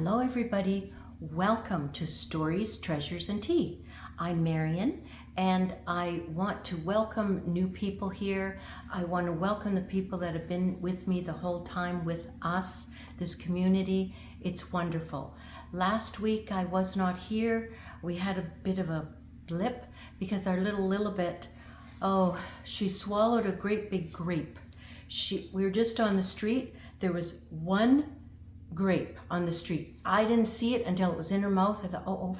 Hello everybody, welcome to Stories, Treasures, and Tea. I'm Marion and I want to welcome new people here. I want to welcome the people that have been with me the whole time with us, this community. It's wonderful. Last week I was not here. We had a bit of a blip because our little Lilibet, she swallowed a great big grape. We were just on the street. There was one grape on the street. I didn't see it until it was in her mouth. I thought,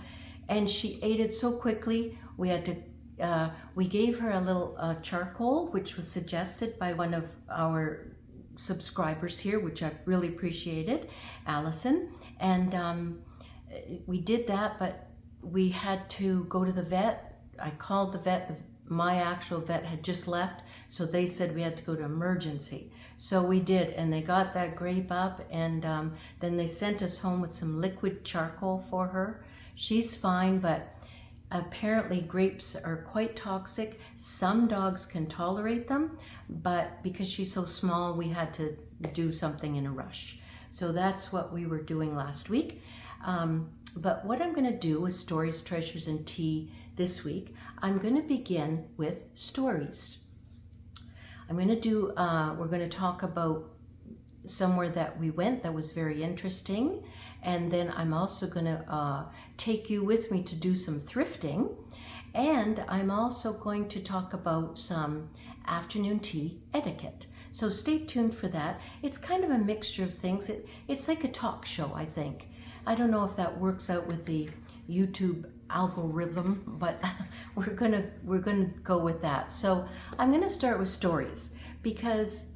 and she ate it so quickly. We had to, we gave her a little charcoal, which was suggested by one of our subscribers here, which I really appreciated, Allison. And we did that, but we had to go to the vet. I called the vet. My actual vet had just left, so they said we had to go to emergency. So we did, and they got that grape up, and then they sent us home with some liquid charcoal for her. She's fine, but apparently grapes are quite toxic. Some dogs can tolerate them, but because she's so small, we had to do something in a rush. So that's what we were doing last week. But what I'm going to do with Stories, Treasures, and Tea this week, I'm going to begin with stories. I'm going to do, we're going to talk about somewhere that we went that was very interesting. And then I'm also going to take you with me to do some thrifting. And I'm also going to talk about some afternoon tea etiquette. So stay tuned for that. It's kind of a mixture of things. It's like a talk show, I think. I don't know if that works out with the YouTube algorithm, but we're gonna go with that. So I'm gonna start with stories because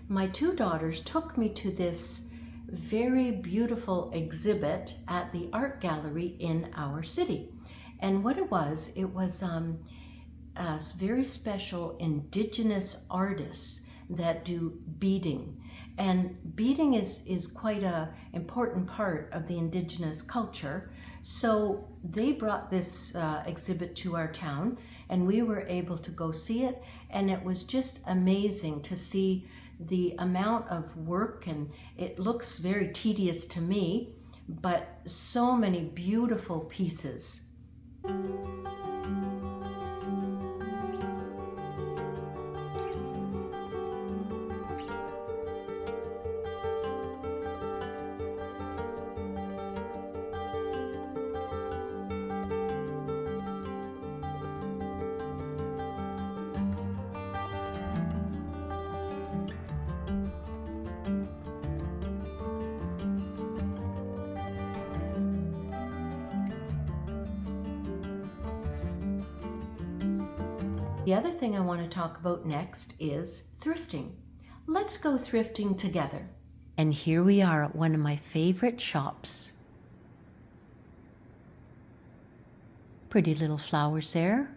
my two daughters took me to this very beautiful exhibit at the art gallery in our city. And what it was a very special indigenous artists that do beading. And beading is quite an important part of the indigenous culture. So they brought this exhibit to our town and we were able to go see it. And it was just amazing to see the amount of work, and it looks very tedious to me, but so many beautiful pieces. The other thing I want to talk about next is thrifting. Let's go thrifting together. And here we are at one of my favorite shops. Pretty little flowers there.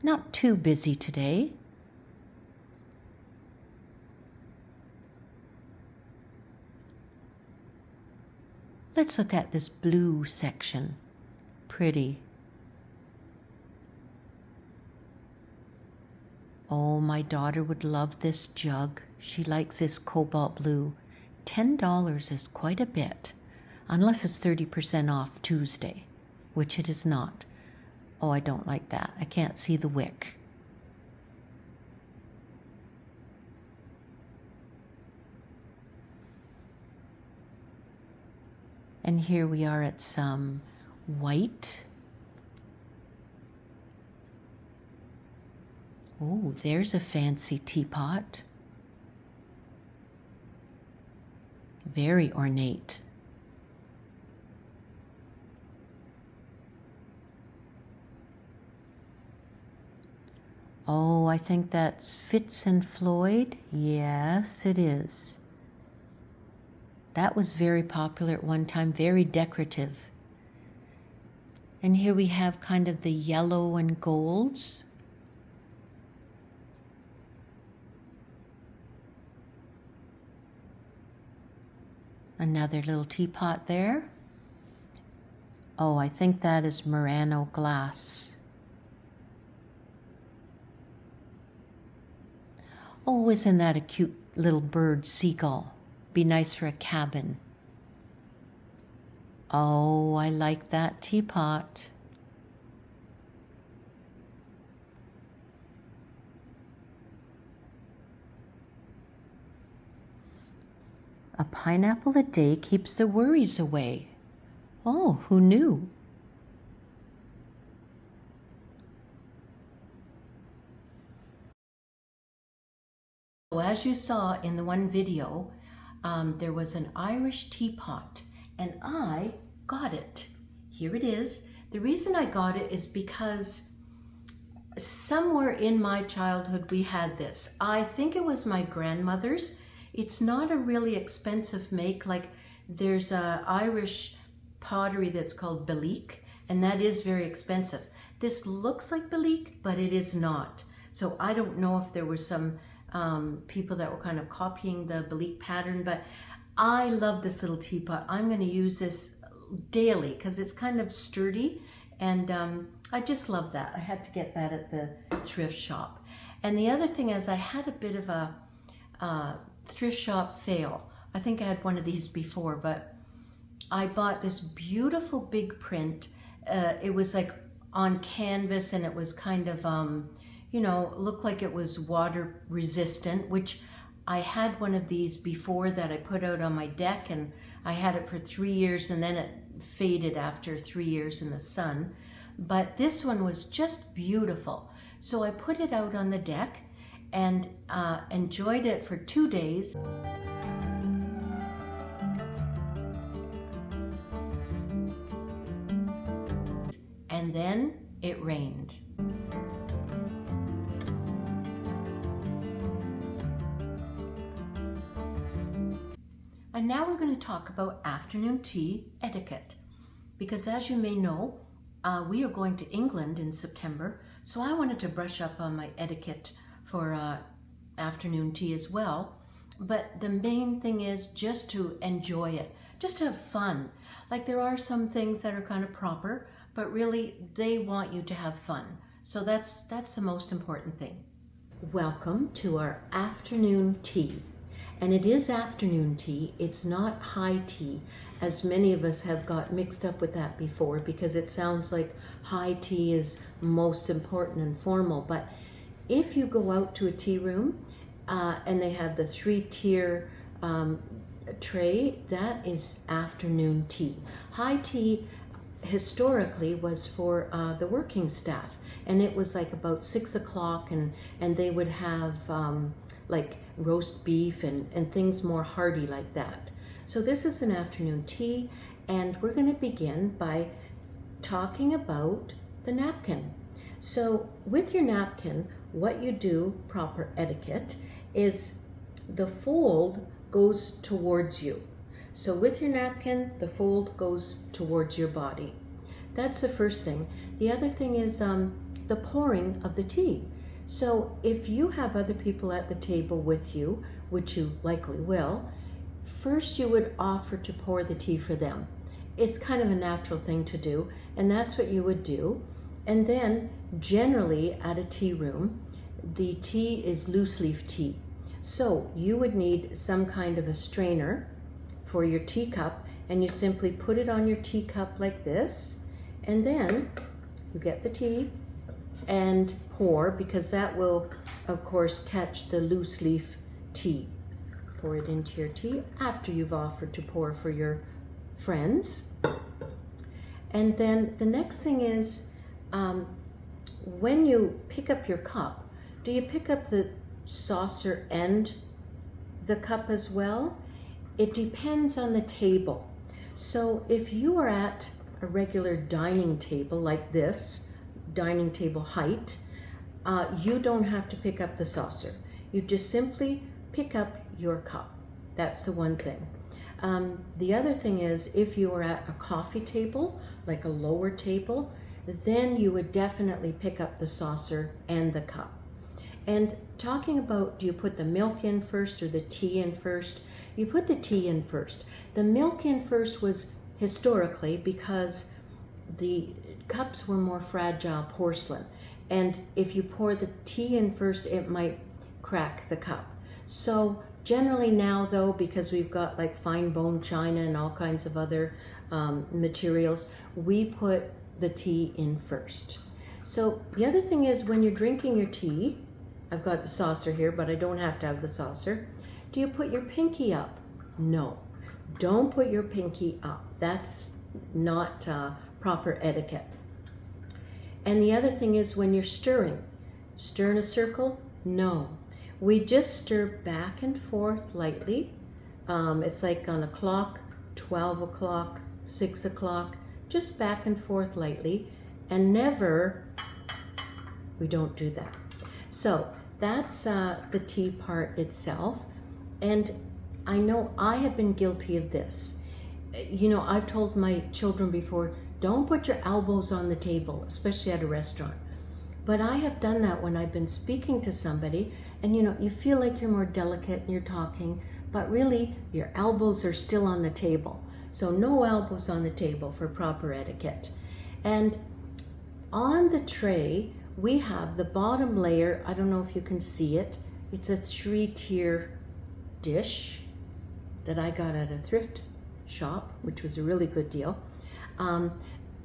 Not too busy today. Let's look at this blue section. Pretty. Oh, my daughter would love this jug. She likes this cobalt blue. $10 is quite a bit, unless it's 30% off Tuesday, which it is not. Oh, I don't like that. I can't see the wick. And here we are at some white. Oh, there's a fancy teapot. Very ornate. Oh, I think that's Fitz and Floyd. Yes, it is. That was very popular at one time, very decorative. And here we have kind of the yellow and golds. Another little teapot there. Oh, I think that is Murano glass. Oh, isn't that a cute little bird, seagull? be nice for a cabin. Oh, I like that teapot. A pineapple a day keeps the worries away. Oh, who knew? So as you saw in the one video, there was an Irish teapot, and I got it. Here it is. The reason I got it is because somewhere in my childhood we had this. I think it was my grandmother's. It's not a really expensive make. Like, there's a Irish pottery that's called Belik, and that is very expensive. This looks like Belik, but it is not. So I don't know if there were some people that were kind of copying the Belik pattern, but I love this little teapot. I'm going to use this daily because it's kind of sturdy, and I just love that. I had to get that at the thrift shop. And the other thing is, I had a bit of a thrift shop fail. I think I had one of these before, but I bought this beautiful big print. It was like on canvas, and it was kind of you know, looked like it was water resistant, which I had one of these before that I put out on my deck, and I had it for 3 years, and then it faded after 3 years in the sun. But this one was just beautiful. So I put it out on the deck and enjoyed it for 2 days. And then it rained. And now we're going to talk about afternoon tea etiquette, because as you may know, we are going to England in September, so I wanted to brush up on my etiquette for afternoon tea as well. But the main thing is just to enjoy it, just to have fun. Like, there are some things that are kind of proper, but really they want you to have fun. So that's the most important thing. Welcome to our afternoon tea. And it is afternoon tea, it's not high tea, as many of us have got mixed up with that before, because it sounds like high tea is most important and formal. But if you go out to a tea room and they have the 3-tier tray, that is afternoon tea. High tea historically was for the working staff, and it was like about 6 o'clock, and they would have like roast beef and things more hearty like that. So this is an afternoon tea, and we're going to begin by talking about the napkin. So with your napkin, what you do, proper etiquette, is the fold goes towards you. So with your napkin, the fold goes towards your body. That's the first thing. The other thing is the pouring of the tea. So if you have other people at the table with you, which you likely will, first you would offer to pour the tea for them. It's kind of a natural thing to do, and that's what you would do. And then generally at a tea room, the tea is loose leaf tea. So you would need some kind of a strainer for your teacup, and you simply put it on your teacup like this, and then you get the tea and pour, because that will of course catch the loose leaf tea. Pour it into your tea after you've offered to pour for your friends. And then the next thing is, when you pick up your cup, do you pick up the saucer and the cup as well? It depends on the table. So if you are at a regular dining table like this, dining table height, you don't have to pick up the saucer. You just simply pick up your cup. That's the one thing. The other thing is, if you are at a coffee table, like a lower table, then you would definitely pick up the saucer and the cup. And talking about, do you put the milk in first or the tea in first? You put the tea in first. The milk in first was historically because the cups were more fragile porcelain, and if you pour the tea in first, it might crack the cup. So Generally now though, because we've got like fine bone china and all kinds of other materials, we put the tea in first. So the other thing is, when you're drinking your tea, I've got the saucer here, but I don't have to have the saucer. Do you put your pinky up? No, don't put your pinky up. That's not proper etiquette. And the other thing is, when you're stirring, stir in a circle? No. We just stir back and forth lightly. It's like on a clock, 12 o'clock, 6 o'clock, just back and forth lightly, and never, we don't do that. So that's the tea part itself. And I know I have been guilty of this. You know, I've told my children before, don't put your elbows on the table, especially at a restaurant. But I have done that when I've been speaking to somebody, and you know, you feel like you're more delicate and you're talking, but really your elbows are still on the table. So no elbows on the table for proper etiquette. And on the tray, we have the bottom layer. I don't know if you can see it. It's a 3-tier dish that I got at a thrift shop, which was a really good deal.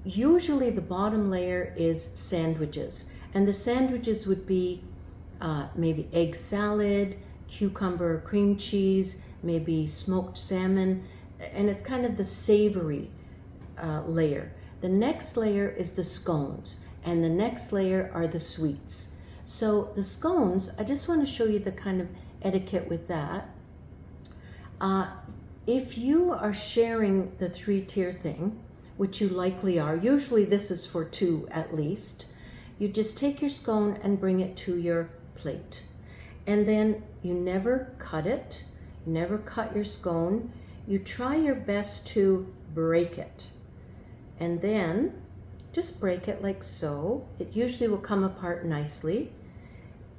Usually the bottom layer is sandwiches, and the sandwiches would be maybe egg salad, cucumber, cream cheese, maybe smoked salmon, and it's kind of the savory layer. The next layer is the scones, and the next layer are the sweets. So the scones, I just want to show you the kind of etiquette with that. If you are sharing the 3-tier thing, which you likely are, usually this is for 2 at least, you just take your scone and bring it to your plate. And then you never cut it, you never cut your scone. You try your best to break it. And then just break it like so. It usually will come apart nicely.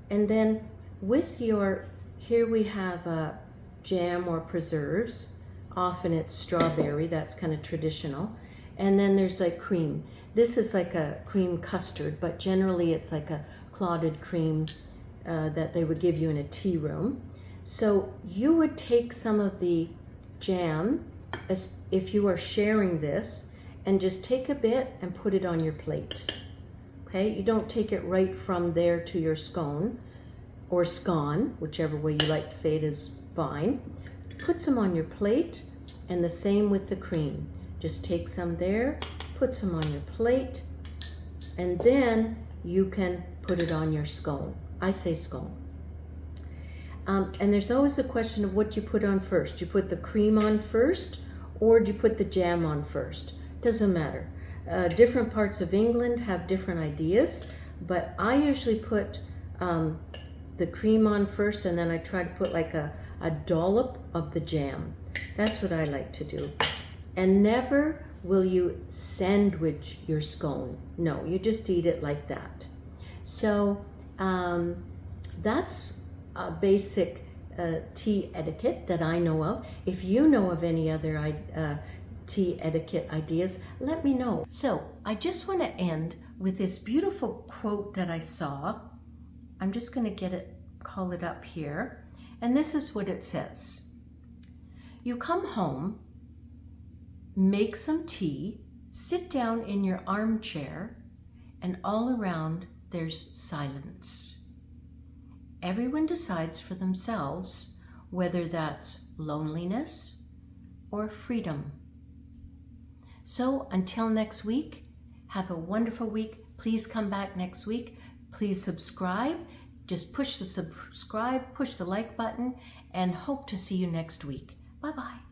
And then with your, here we have a jam or preserves. Often it's strawberry, that's kind of traditional. And then there's like cream. This is like a cream custard, but generally it's like a clotted cream that they would give you in a tea room. So you would take some of the jam, as if you are sharing this, and just take a bit and put it on your plate. Okay, you don't take it right from there to your scone or scone, whichever way you like to say it is fine. Put some on your plate, and the same with the cream. Just take some there, put some on your plate, and then you can put it on your scone. I say scone. And there's always a question of what you put on first. You put the cream on first, or do you put the jam on first? Doesn't matter. Different parts of England have different ideas, but I usually put the cream on first, and then I try to put like a dollop of the jam. That's what I like to do. And never will you sandwich your scone. No, you just eat it like that. So that's a basic tea etiquette that I know of. If you know of any other tea etiquette ideas, let me know. So I just want to end with this beautiful quote that I saw. I'm just going to call it up here. And this is what it says. You come home, make some tea, sit down in your armchair, and all around there's silence. Everyone decides for themselves whether that's loneliness or freedom. So until next week, have a wonderful week. Please come back next week. Please subscribe. Just push the subscribe, push the like button, and hope to see you next week. Bye-bye.